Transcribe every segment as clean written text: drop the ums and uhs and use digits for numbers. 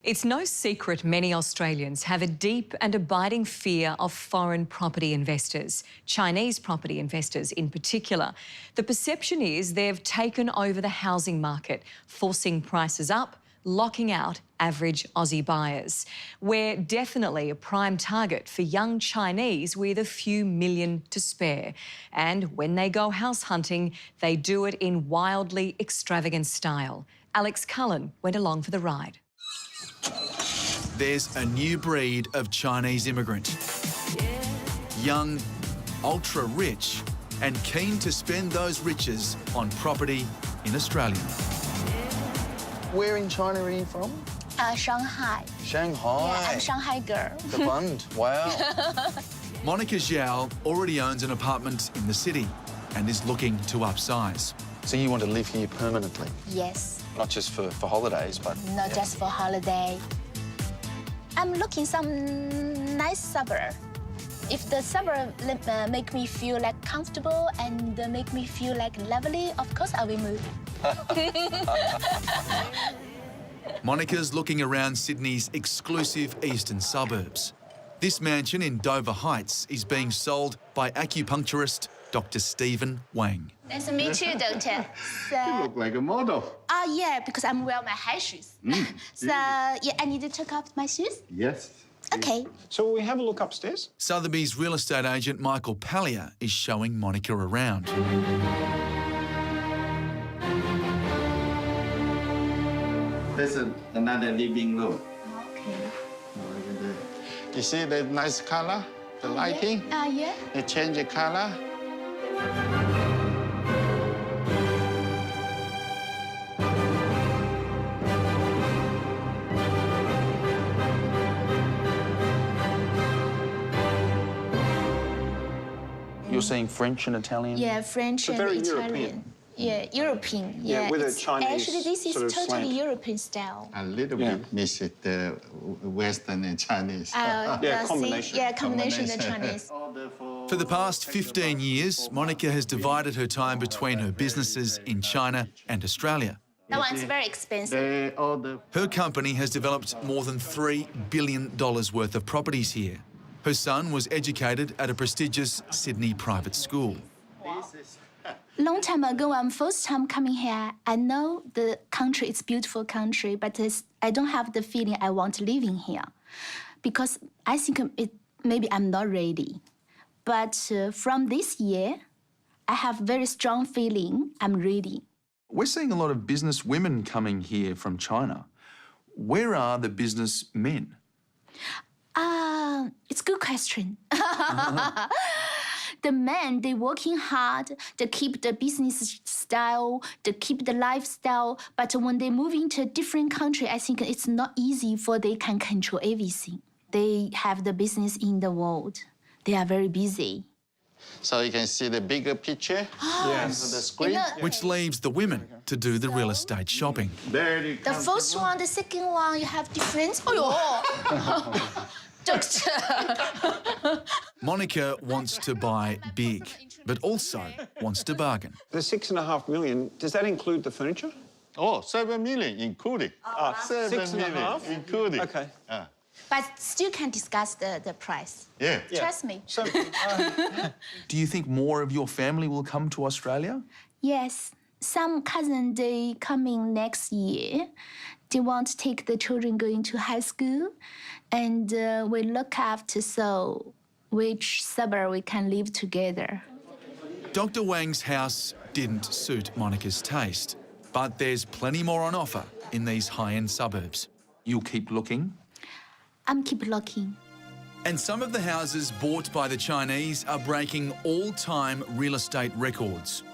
It's no secret many Australians have a deep and abiding fear of foreign property investors, Chinese property investors in particular. The perception is they've taken over the housing market, forcing prices up, locking out average Aussie buyers. We're definitely a prime target for young Chinese with a few million to spare. And when they go house hunting, they do it in wildly extravagant style. Alex Cullen went along for the ride. There's a new breed of Chinese immigrant. Young, ultra-rich and keen to spend those riches on property in Australia. Where in China are you from? Shanghai. Shanghai. Yeah, I'm a Shanghai girl. The Bund. Wow. Monica Zhao already owns an apartment in the city and is looking to upsize. So you want to live here permanently? Yes. Not just for holidays, but... Not just for holiday. I'm looking some nice suburb. If the suburb make me feel like comfortable and make me feel like lovely, of course I will move. Monica's looking around Sydney's exclusive eastern suburbs. This mansion in Dover Heights is being sold by acupuncturist Dr. Stephen Wang. Nice to meet you, doctor. You look like a model. Yeah, because I'm wearing my high shoes. So, yeah, I need to take off my shoes? Yes. Okay. So will we have a look upstairs? Sotheby's real estate agent Michael Pallier is showing Monica around. There's another living room. Okay. You see the nice color, the lighting? Yeah. They change the color. You're seeing French and Italian? Yeah, French and very Italian. European. Yeah, European. Yeah, with a it's- Chinese Actually, this is sort of totally slant. European style. A little bit miss it, Western and Chinese. Yeah, combination. Yeah, combination of Chinese. For the past 15 years, Monica has divided her time between her businesses in China and Australia. That one's very expensive. Her company has developed more than $3 billion worth of properties here. Her son was educated at a prestigious Sydney private school. Long time ago, I'm first time coming here. I know the country is beautiful country, but I don't have the feeling I want to live in here, because I think maybe I'm not ready. But from this year, I have very strong feeling I'm ready. We're seeing a lot of business women coming here from China. Where are the business men? It's a good question. The men, they working hard, they keep the business style, they keep the lifestyle, but when they move into a different country, I think it's not easy for they can control everything. They have the business in the world. They are very busy. So you can see the bigger picture on the screen. Which leaves the women to do the real estate shopping. There you The first one, the second one, you have difference. Oh, doctor. Monica wants to buy big, but also wants to bargain. The $6.5 million, does that include the furniture? Oh, 7 million including. 7 million 6.5? including. Okay. But still can discuss the price. Yeah. Trust me. So, Do you think more of your family will come to Australia? Yes, some cousin they coming next year. They want to take the children going to high school, and we look after so which suburb we can live together. Dr. Wang's house didn't suit Monica's taste, but there's plenty more on offer in these high-end suburbs. You'll keep looking? I'm keep looking. And some of the houses bought by the Chinese are breaking all-time real estate records.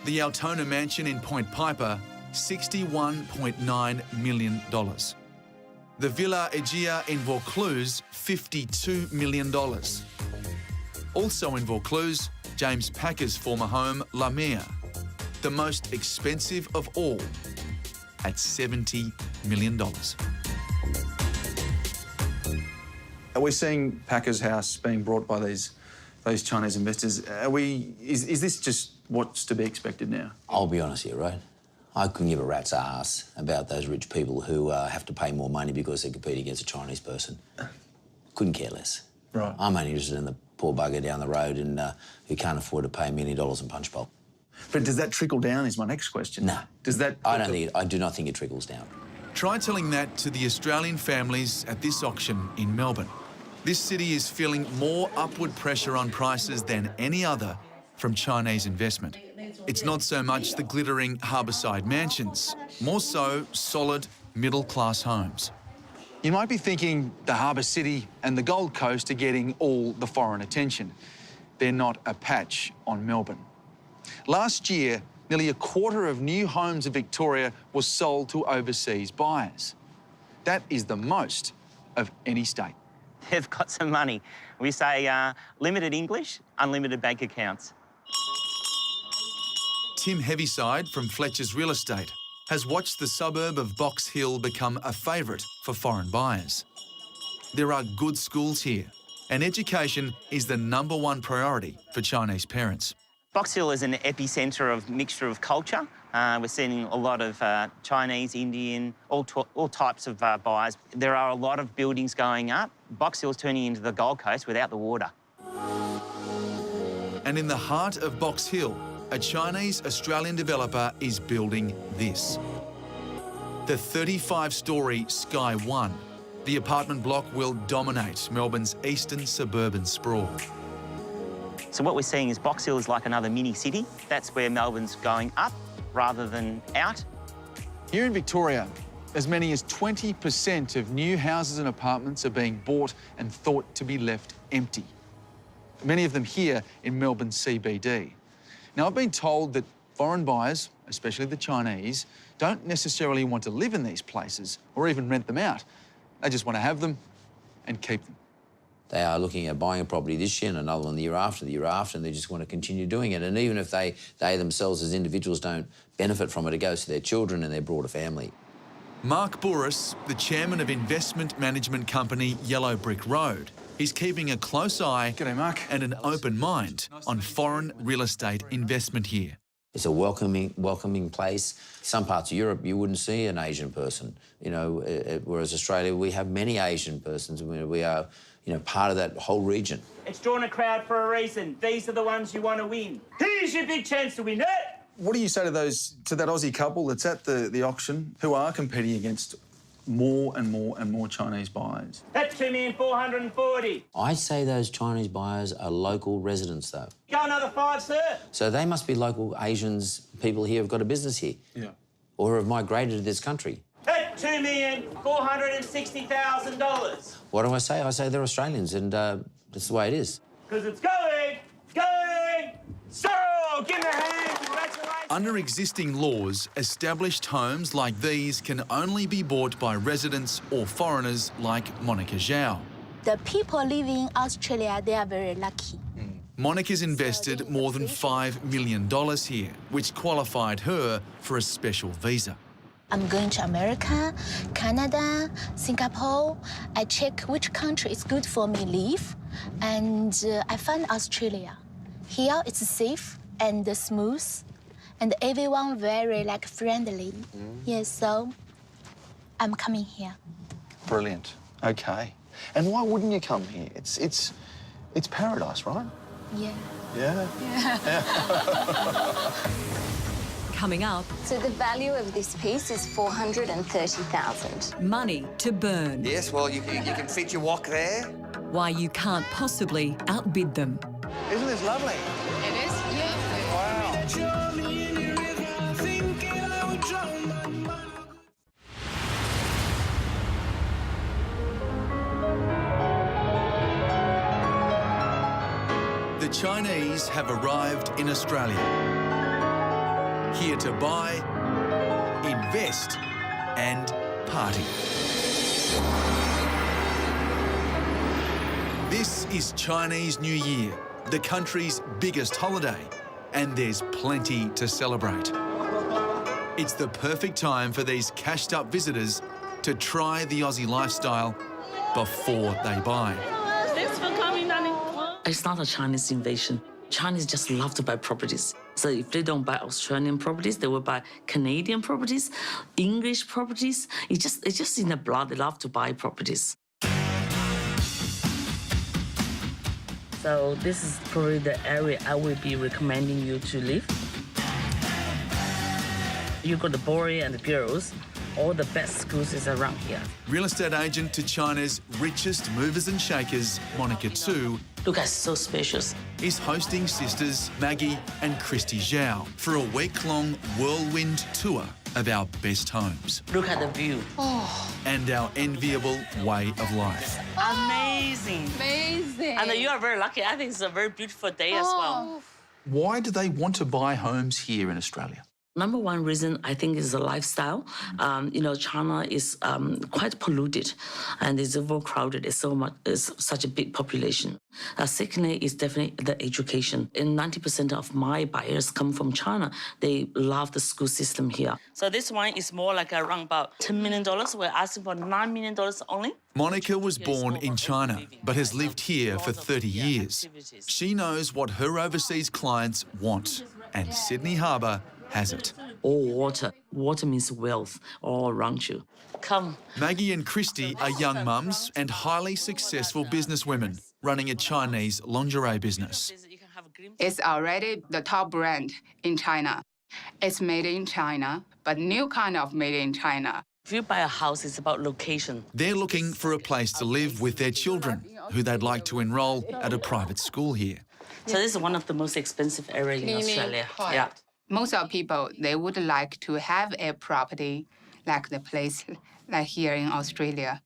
The Altona mansion in Point Piper, $61.9 million. The Villa Egea in Vaucluse, $52 million. Also in Vaucluse, James Packer's former home, La Mire, the most expensive of all, at $70 million. Are we seeing Packer's house being brought by those Chinese investors? Is this just what's to be expected now? I'll be honest here, right? I couldn't give a rat's ass about those rich people who have to pay more money because they compete against a Chinese person. Couldn't care less. Right. I'm only interested in the poor bugger down the road and who can't afford to pay $1 million in punch bowl. But does that trickle down is my next question. No. Does that... I do not think it trickles down. Try telling that to the Australian families at this auction in Melbourne. This city is feeling more upward pressure on prices than any other from Chinese investment. It's not so much the glittering harbourside mansions, more so solid middle-class homes. You might be thinking the Harbour City and the Gold Coast are getting all the foreign attention. They're not a patch on Melbourne. Last year, nearly a quarter of new homes in Victoria was sold to overseas buyers. That is the most of any state. They've got some money. We say limited English, unlimited bank accounts. Tim Heaviside from Fletcher's Real Estate has watched the suburb of Box Hill become a favourite for foreign buyers. There are good schools here, and education is the #1 priority for Chinese parents. Box Hill is an epicentre of mixture of culture. We're seeing a lot of Chinese, Indian, all types of buyers. There are a lot of buildings going up. Box Hill is turning into the Gold Coast without the water. And in the heart of Box Hill, a Chinese Australian developer is building this. The 35-storey Sky One. The apartment block will dominate Melbourne's eastern suburban sprawl. So what we're seeing is Box Hill is like another mini city. That's where Melbourne's going up rather than out. Here in Victoria, as many as 20% of new houses and apartments are being bought and thought to be left empty. Many of them here in Melbourne CBD. Now, I've been told that foreign buyers, especially the Chinese, don't necessarily want to live in these places or even rent them out. They just want to have them and keep them. They are looking at buying a property this year and another one the year after, and they just want to continue doing it. And even if they themselves as individuals don't benefit from it, it goes to their children and their broader family. Mark Bouris, the chairman of investment management company Yellow Brick Road, is keeping a close eye G'day, Mark. and an open mind on foreign real estate investment here. It's a welcoming place. Some parts of Europe, you wouldn't see an Asian person, you know, whereas Australia, we have many Asian persons. We are, you know, part of that whole region. It's drawn a crowd for a reason. These are the ones you want to win. Here's your big chance to win it. What do you say to that Aussie couple that's at the auction who are competing against more and more Chinese buyers? That's 2,440,000. I say those Chinese buyers are local residents, though. Go another 5, sir. So they must be local Asians, people here who've got a business here. Yeah. Or have migrated to this country. That's $2,460,000. What do I say? I say they're Australians, and that's the way it is. Because it's going. So, give me a hand. Congratulations. Under existing laws, established homes like these can only be bought by residents or foreigners like Monica Zhao. The people living in Australia, they are very lucky. Monica's invested more than $5 million here, which qualified her for a special visa. I'm going to America, Canada, Singapore. I check which country is good for me live, and I found Australia. Here it's safe and smooth, and everyone very friendly. Yes, so I'm coming here. Brilliant. Okay. And why wouldn't you come here? It's paradise, right? Yeah. Yeah. Coming up, So the value of this piece is $430,000. money to burn. Yes, well, you can fit your wok there. Why you can't possibly outbid them. Isn't this lovely? It is? Yeah. Wow. The Chinese have arrived in Australia. Here to buy, invest and party. This is Chinese New Year, the country's biggest holiday, and there's plenty to celebrate. It's the perfect time for these cashed-up visitors to try the Aussie lifestyle before they buy. Thanks for coming, darling. It's not a Chinese invasion. Chinese just love to buy properties. So if they don't buy Australian properties, they will buy Canadian properties, English properties. It's just in the blood. They love to buy properties. So this is probably the area I will be recommending you to live. You got the boys and the girls. All the best schools is around here. Real estate agent to China's richest movers and shakers, Monica Tu, Look, it's so spacious. is hosting sisters Maggie and Christy Zhao for a week-long whirlwind tour of our best homes Look at the view. and our enviable way of life. Amazing. Amazing. And you are very lucky. I think it's a very beautiful day as well. Why do they want to buy homes here in Australia? Number one reason, I think, is the lifestyle. China is quite polluted and it's overcrowded. It's such a big population. Secondly, is definitely the education. And 90% of my buyers come from China. They love the school system here. So this one is more like around about $10 million. We're asking for $9 million only. Monica was born in China but has lived here for 30 years. She knows what her overseas clients want, and Sydney Harbour has it. All water. Water means wealth all around you. Come. Maggie and Christy are young mums and highly successful businesswomen running a Chinese lingerie business. It's already the top brand in China. It's made in China, but new kind of made in China. If you buy a house, it's about location. They're looking for a place to live with their children, who they'd like to enrol at a private school here. So this is one of the most expensive areas in Australia. Yeah. Most of people, they would like to have a property like the place like here in Australia.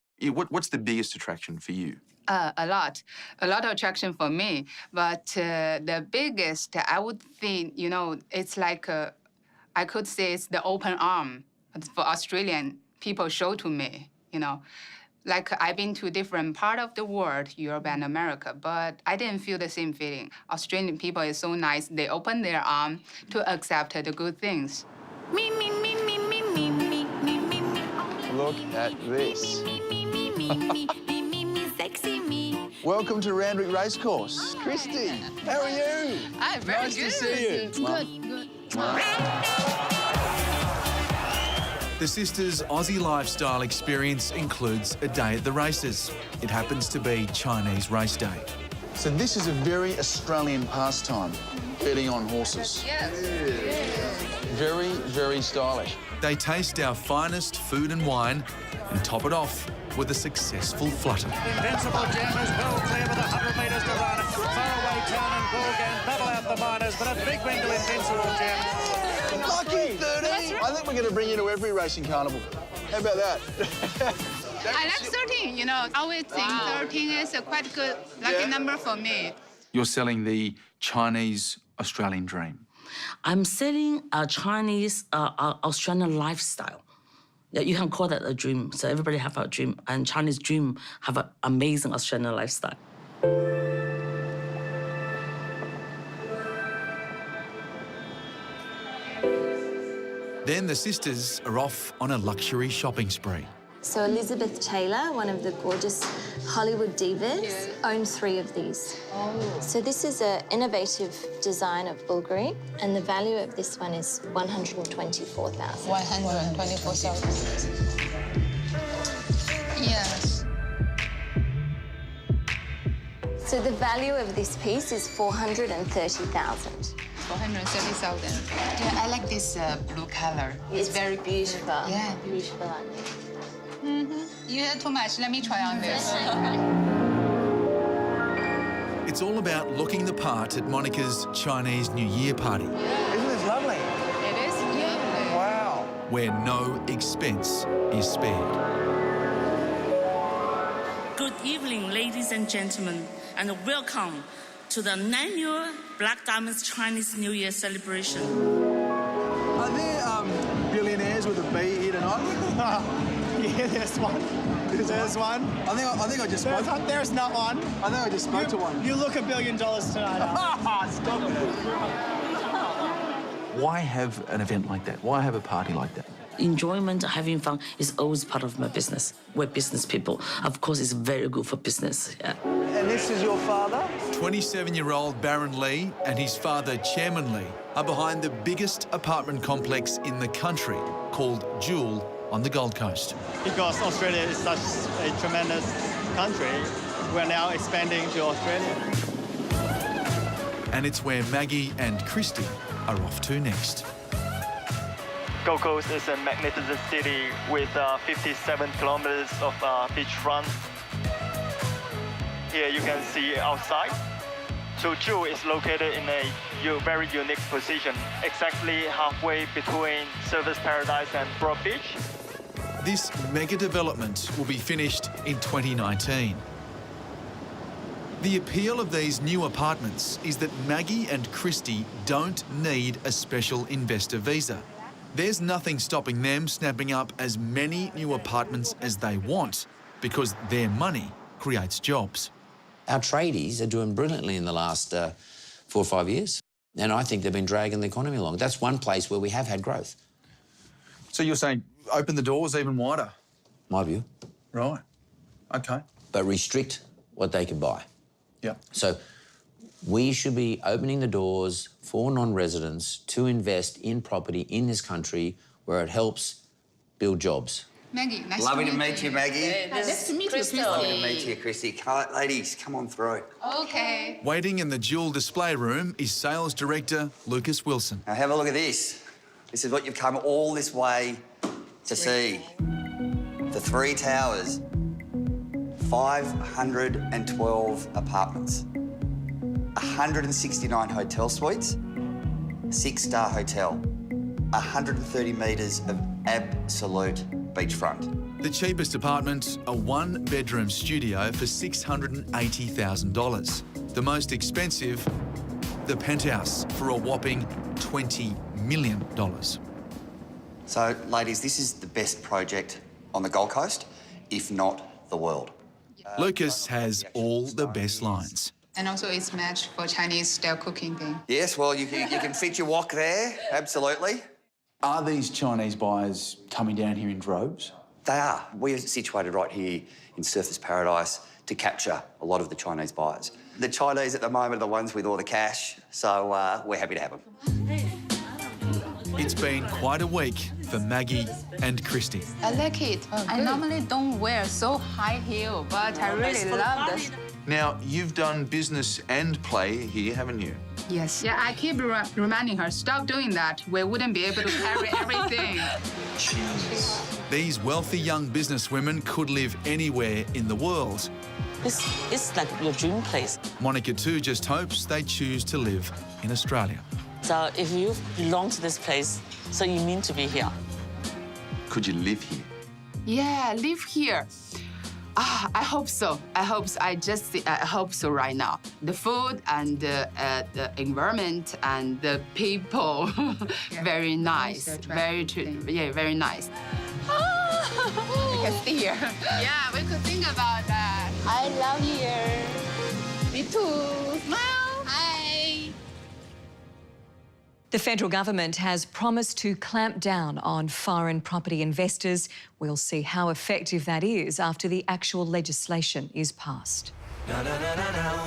What's the biggest attraction for you? A lot of attraction for me. But the biggest, I would think, it's like, I could say it's the open arm for Australian people show to me, Like I've been to different part of the world, Europe and America, but I didn't feel the same feeling. Australian people is so nice. They open their arm to accept the good things. Look at this. Welcome to Randwick Racecourse. Christy, how are you? Hi, very nice good. to see you. Good. The sisters' Aussie lifestyle experience includes a day at the races. It happens to be Chinese race day. So this is a very Australian pastime, betting on horses. Yes. Very, very stylish. They taste our finest food and wine and top it off with a successful flutter. Invincible Gem is well clear with 100 metres to run. Faraway Town and Gorgan battle out the minors, but a big win to Invincible Gem. Lucky 30. I think we're going to bring you to every racing carnival. How about that? I like 13, I always think 13 is a quite good lucky number for me. You're selling the Chinese Australian dream. I'm selling a Chinese Australian lifestyle. Yeah, you can call that a dream. So everybody have a dream, and Chinese dream have an amazing Australian lifestyle. Then the sisters are off on a luxury shopping spree. So Elizabeth Taylor, one of the gorgeous Hollywood divas, owns 3 of these. So this is an innovative design of Bulgari, and the value of this one is $124,000. 124,000. Yes. So the value of this piece is $430,000. 430,000. Yeah, I like this blue color. It's very beautiful. Yeah. Beautiful, aren't they? You had too much. Let me try on this. It's all about looking the part at Monica's Chinese New Year party, Isn't this lovely? It is lovely. Wow. where no expense is spared. Good evening, ladies and gentlemen, and welcome to the annual Black Diamonds Chinese New Year celebration. Are there billionaires with a B here tonight? Yeah, there's one. There's one. I think I just spoke. There's not one. I think I just spoke to one. You look $1 billion tonight. Stop it. Why have an event like that? Why have a party like that? Enjoyment, having fun is always part of my business. We're business people. Of course, it's very good for business. Yeah. And And this is your father? 27-year-old Baron Lee and his father, Chairman Lee, are behind the biggest apartment complex in the country, called Jewel, on the Gold Coast. Because Australia is such a tremendous country, we're now expanding to Australia. And it's where Maggie and Christy are off to next. Gold Coast is a magnificent city with 57 kilometers of beachfront. Here you can see outside. So Jewel is located in a very unique position, exactly halfway between Surfers Paradise and Broad Beach. This mega development will be finished in 2019. The appeal of these new apartments is that Maggie and Christy don't need a special investor visa. There's nothing stopping them snapping up as many new apartments as they want because their money creates jobs. Our tradies are doing brilliantly in the last 4 or 5 years, and I think they've been dragging the economy along. That's one place where we have had growth. So you're saying open the doors even wider? My view. Right. OK. But restrict what they can buy. Yeah. So we should be opening the doors for non-residents to invest in property in this country where it helps build jobs. Maggie, nice Lovely to meet you. Maggie. Nice to meet you, Christy. Lovely to meet you, Christy. Come, ladies, come on through. Okay. Waiting in the Jewel display room is sales director Lucas Wilson. Now have a look at this. This is what you've come all this way to see. The 3 towers, 512 apartments, 169 hotel suites, 6-star hotel, 130 metres of absolute beachfront. The cheapest apartment, a 1-bedroom studio for $680,000. The most expensive, the penthouse for a whopping $20 million. So, ladies, this is the best project on the Gold Coast, if not the world. Lucas has all the best lines. And also it's matched for Chinese-style cooking thing. Yes, well, you can fit your wok there, absolutely. Are these Chinese buyers coming down here in droves? They are. We're situated right here in Surfers Paradise to capture a lot of the Chinese buyers. The Chinese at the moment are the ones with all the cash, so we're happy to have them. It's been quite a week for Maggie and Christy. I like it. I normally don't wear so high heel, but I really love this. Now, you've done business and play here, haven't you? Yes. Yeah, I keep reminding her, stop doing that. We wouldn't be able to carry everything. Jeez. These wealthy young businesswomen could live anywhere in the world. It's like your dream place. Monica too just hopes they choose to live in Australia. So if you belong to this place, so you mean to be here. Could you live here? Yeah, live here. I hope so. I hope so. I hope so right now. The food and the environment and the people, very nice. Very nice. You can see here. Yeah, we could think about that. I love here. Me too. Smile. Hi. The federal government has promised to clamp down on foreign property investors. We'll see how effective that is after the actual legislation is passed. No, no, no, no, no.